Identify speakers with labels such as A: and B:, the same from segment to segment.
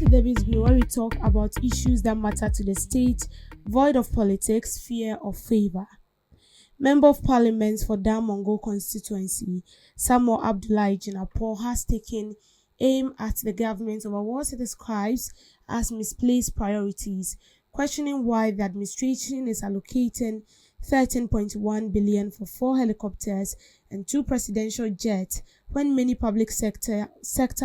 A: to Debbie's View, where we talk about issues that matter to the state, void of politics, fear, or favor. Member of Parliament for Damongo constituency, Samuel Abdullahi Jinapor, has taken aim at the government over what he describes as misplaced priorities, questioning why the administration is allocating 13.1 billion for 4 helicopters and 2 presidential jets when many public sector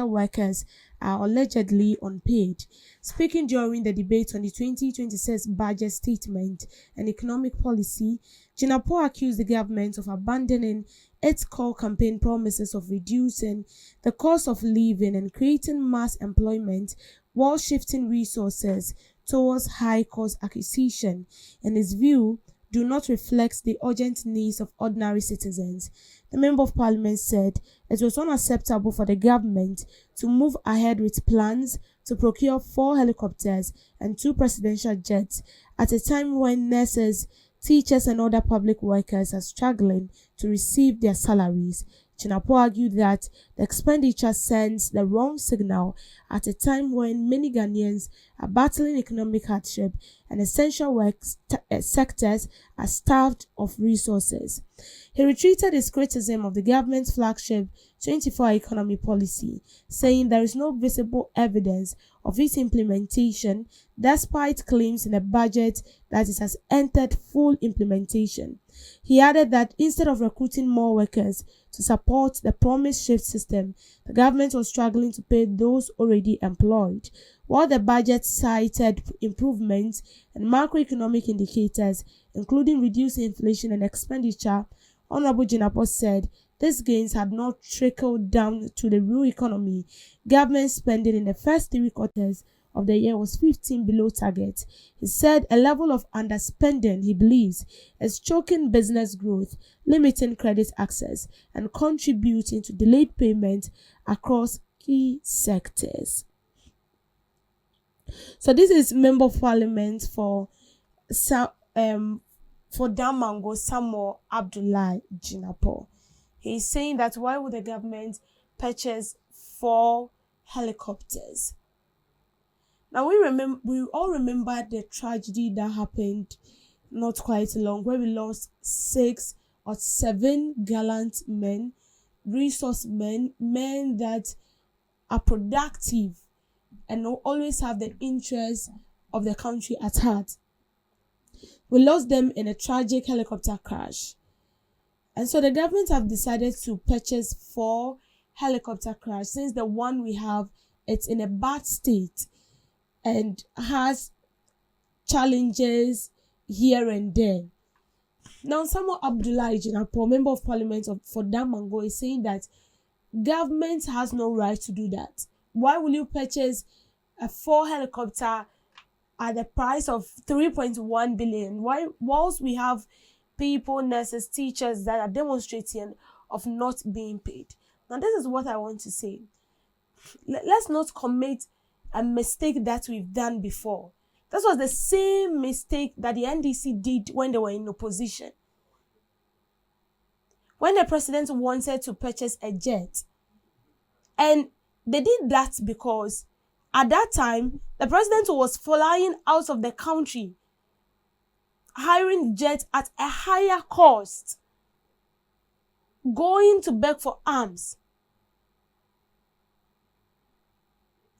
A: workers are allegedly unpaid. Speaking during the debate on the 2026 budget statement and economic policy, Jinapor accused the government of abandoning its core campaign promises of reducing the cost of living and creating mass employment while shifting resources towards high-cost acquisition. In his view, do not reflect the urgent needs of ordinary citizens. The Member of Parliament said it was unacceptable for the government to move ahead with plans to procure 4 helicopters and 2 presidential jets at a time when nurses, teachers and other public workers are struggling to receive their salaries. Jinapor argued that the expenditure sends the wrong signal at a time when many Ghanaians are battling economic hardship and essential sectors are starved of resources. He retreated his criticism of the government's flagship 24 economy policy, saying there is no visible evidence of its implementation despite claims in the budget that it has entered full implementation. He added that instead of recruiting more workers to support the promised shift system, the government was struggling to pay those already employed. While the budget cited improvements in macroeconomic indicators, including reduced inflation and expenditure, Honorable Jinapor said these gains had not trickled down to the real economy. Government spending in the first 3 quarters of the year was 15 below target. He said a level of underspending he believes is choking business growth, limiting credit access, and contributing to delayed payment across key sectors. So this is Member of Parliament for Damango, Samuel Abdullahi Jinapor. He is saying that why would the government purchase 4 helicopters? Now we all remember the tragedy that happened not quite long, where we lost 6 or 7 gallant men, resource men, men that are productive and always have the interests of the country at heart. We lost them in a tragic helicopter crash. And so the government have decided to purchase 4 helicopter crash since the one we have, it's in a bad state and has challenges here and there. Now, Samuel Abdullahi Jinapor, Member of Parliament for Damango, is saying that government has no right to do that. Why will you purchase a 4 helicopter at the price of 3.1 billion? Why, whilst we have people, nurses, teachers that are demonstrating of not being paid? Now, this is what I want to say. Let's not commit a mistake that we've done before. This was the same mistake that the NDC did when they were in opposition. When the president wanted to purchase a jet, and they did that because at that time, the president was flying out of the country, hiring jets at a higher cost, going to beg for arms.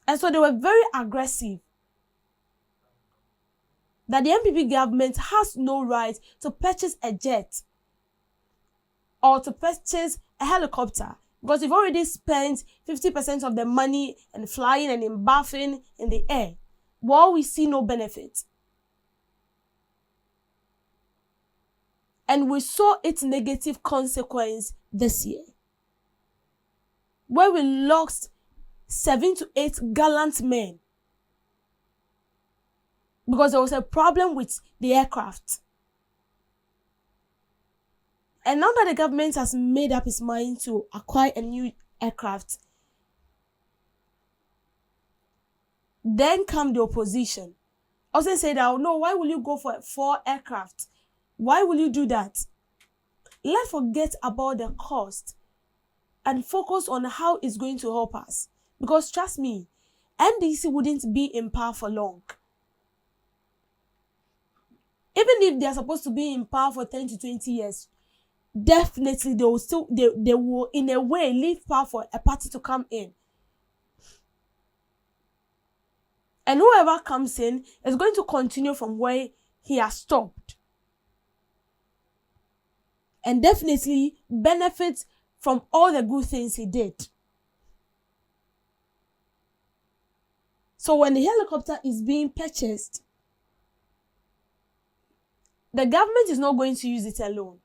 A: And so they were very aggressive that the MPP government has no right to purchase a jet or to purchase a helicopter, because we've already spent 50% of the money in flying and in bathing in the air, while we see no benefit. And we saw its negative consequence this year, where we lost 7 to 8 gallant men because there was a problem with the aircraft. And now that the government has made up its mind to acquire a new aircraft, then come the opposition. Also say that, oh no, why will you go for 4 aircraft? Why will you do that? Let's forget about the cost and focus on how it's going to help us. Because trust me, NDC wouldn't be in power for long. Even if they are supposed to be in power for 10 to 20 years, definitely they will in a way leave power for a party to come in. And whoever comes in is going to continue from where he has stopped. And definitely benefit from all the good things he did. So when the helicopter is being purchased, the government is not going to use it alone.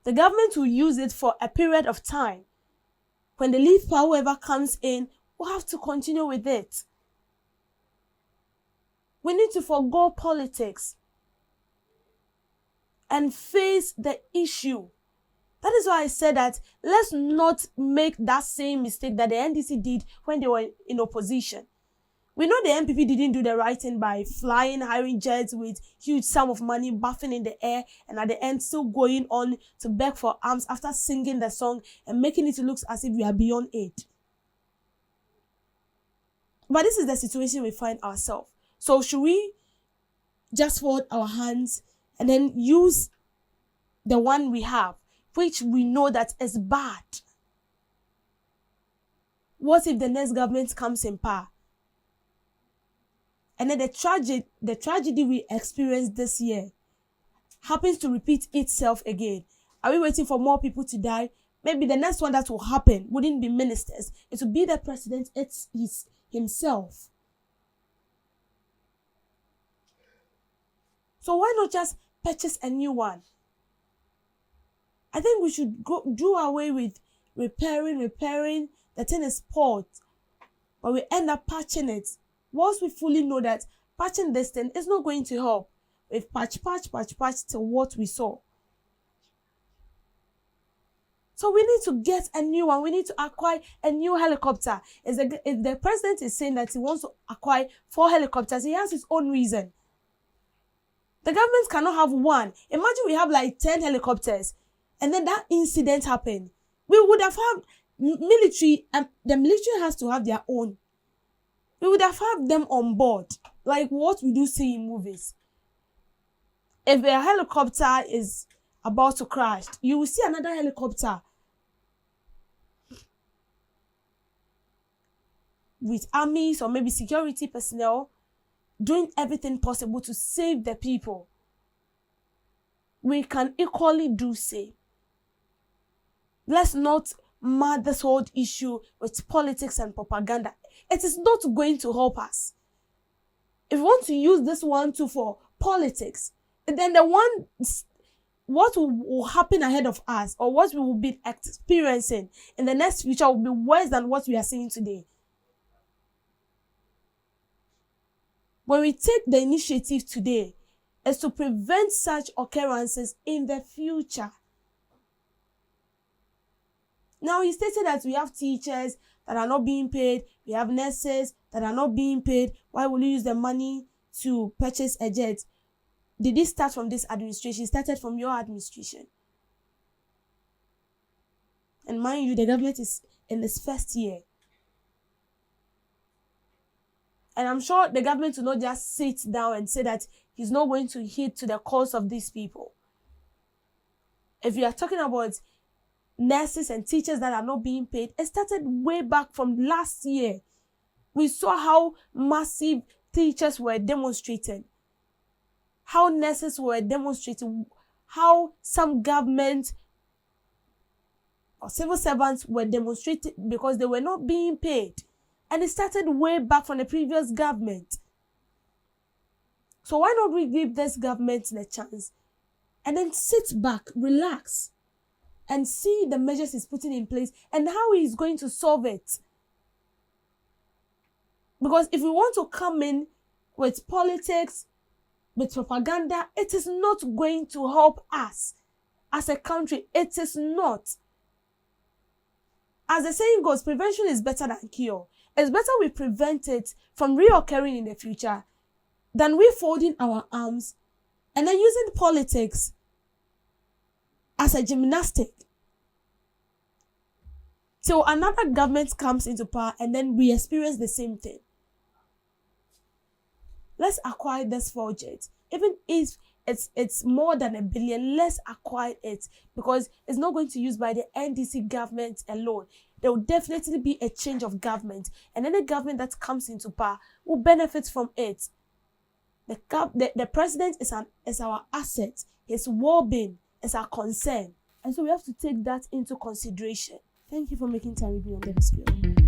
A: The government will use it for a period of time. When the leave power, whoever comes in, will have to continue with it. We need to forgo politics and face the issue. That is why I said that let's not make that same mistake that the NDC did when they were in opposition. We know the NPP didn't do the right thing by flying, hiring jets with huge sum of money, buffing in the air, and at the end still going on to beg for arms after singing the song and making it look as if we are beyond aid. But this is the situation we find ourselves. So should we just fold our hands and then use the one we have, which we know that is bad? What if the next government comes in power? And then the tragedy we experienced this year happens to repeat itself again. Are we waiting for more people to die? Maybe the next one that will happen wouldn't be ministers. It will be the president himself. So why not just purchase a new one? I think we should do away with repairing. The thing is spoiled, but we end up patching it. Once we fully know that patching this thing is not going to help, we've patch to what we saw. So we need to get a new one. We need to acquire a new helicopter. If the president is saying that he wants to acquire 4 helicopters, he has his own reason. The government cannot have one. Imagine we have like 10 helicopters and then that incident happened. We would have had military, and the military has to have their own. We would have had them on board, like what we do see in movies. If a helicopter is about to crash, you will see another helicopter with armies or maybe security personnel doing everything possible to save the people. We can equally do same. Let's not mad this whole issue with politics and propaganda. It is not going to help us. If we want to use this one too for politics, then what will happen ahead of us or what we will be experiencing in the next future will be worse than what we are seeing today. When we take the initiative today, is to prevent such occurrences in the future. Now, he stated that we have teachers that are not being paid, we have nurses that are not being paid. Why will you use the money to purchase a jet? Did it start from this administration? It started from your administration. And mind you, the government is in its first year. And I'm sure the government will not just sit down and say that he's not going to hit to the cause of these people. If you are talking about nurses and teachers that are not being paid, it started way back from last year. We saw how massive teachers were demonstrating, how nurses were demonstrating, how some government or civil servants were demonstrating because they were not being paid. And it started way back from the previous government. So why not we give this government the chance and then sit back, relax, and see the measures he's putting in place and how he's going to solve it. Because if we want to come in with politics, with propaganda, it is not going to help us as a country. It is not. As the saying goes, prevention is better than cure. It's better we prevent it from reoccurring in the future than we folding our arms and then using politics as a gymnastic. till another government comes into power, and then we experience the same thing. Let's acquire this 4 jets. Even if it's more than $1 billion, let's acquire it, because it's not going to use by the NDC government alone. There will definitely be a change of government, and any government that comes into power will benefit from it. The president is our asset. His well-being is our concern, and so we have to take that into consideration. Thank you for making time with me on the screen.